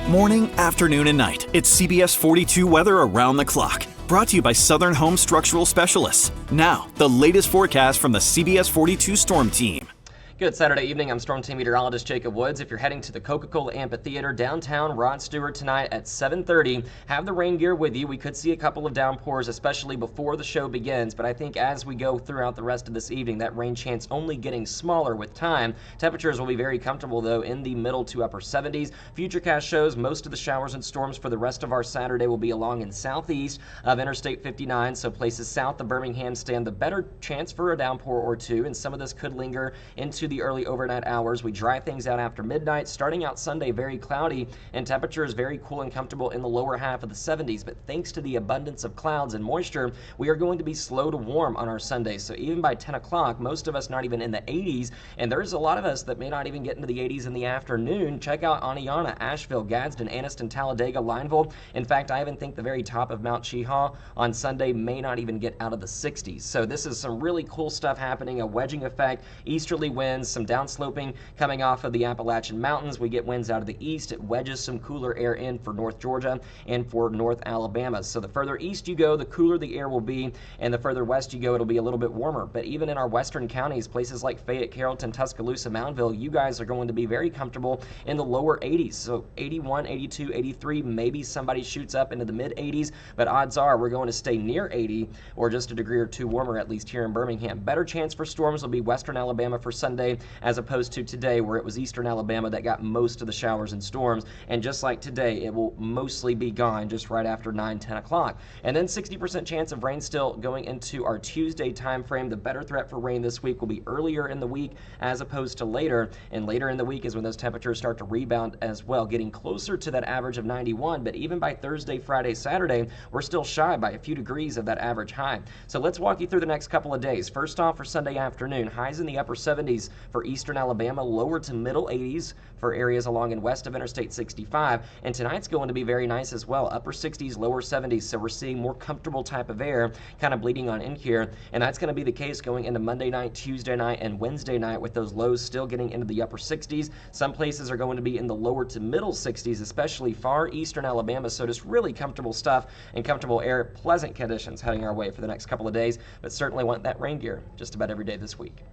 Morning, afternoon, and night. It's CBS 42 weather around the clock. Brought to you by Southern Home Structural Specialists. Now, the latest forecast from the CBS 42 Storm Team. Good Saturday evening. I'm Storm Team Meteorologist Jacob Woods. If you're heading to the Coca-Cola Amphitheater downtown Rod Stewart tonight at 7:30, have the rain gear with you. We could see a couple of downpours, especially before the show begins, but I think as we go throughout the rest of this evening, that rain chance only getting smaller with time. Temperatures will be very comfortable, though, in the middle to upper 70s. Futurecast shows most of the showers and storms for the rest of our Saturday will be along in southeast of Interstate 59, so places south of Birmingham stand the better chance for a downpour or two, and some of this could linger into the early overnight hours. We dry things out after midnight. Starting out Sunday, very cloudy, and temperatures very cool and comfortable in the lower half of the 70s. But thanks to the abundance of clouds and moisture, we are going to be slow to warm on our Sunday. So even by 10 o'clock, most of us not even in the 80s, and there's a lot of us that may not even get into the 80s in the afternoon. Check out Aniana, Asheville, Gadsden, Anniston, Talladega, Lineville. In fact, I even think the very top of Mount Cheaha on Sunday may not even get out of the 60s. So this is some really cool stuff happening, a wedging effect, easterly winds, some downsloping coming off of the Appalachian Mountains. We get winds out of the east. It wedges some cooler air in for North Georgia and for North Alabama. So the further east you go, the cooler the air will be, and the further west you go, it'll be a little bit warmer. But even in our western counties, places like Fayette, Carrollton, Tuscaloosa, Moundville, you guys are going to be very comfortable in the lower 80s. So 81, 82, 83, maybe somebody shoots up into the mid 80s, but odds are we're going to stay near 80 or just a degree or two warmer, at least here in Birmingham. Better chance for storms will be western Alabama for Sunday, as opposed to today where it was eastern Alabama that got most of the showers and storms. And just like today, it will mostly be gone just right after 9, 10 o'clock. And then 60% chance of rain still going into our Tuesday time frame. The better threat for rain this week will be earlier in the week as opposed to later. And later in the week is when those temperatures start to rebound as well, getting closer to that average of 91. But even by Thursday, Friday, Saturday, we're still shy by a few degrees of that average high. So let's walk you through the next couple of days. First off, for Sunday afternoon, highs in the upper 70s for eastern Alabama, lower to middle 80s for areas along and west of Interstate 65. And tonight's going to be very nice as well, upper 60s, lower 70s. So we're seeing more comfortable type of air kind of bleeding on in here. And that's going to be the case going into Monday night, Tuesday night, and Wednesday night, with those lows still getting into the upper 60s. Some places are going to be in the lower to middle 60s, especially far eastern Alabama. So just really comfortable stuff and comfortable air, pleasant conditions heading our way for the next couple of days, but certainly want that rain gear just about every day this week.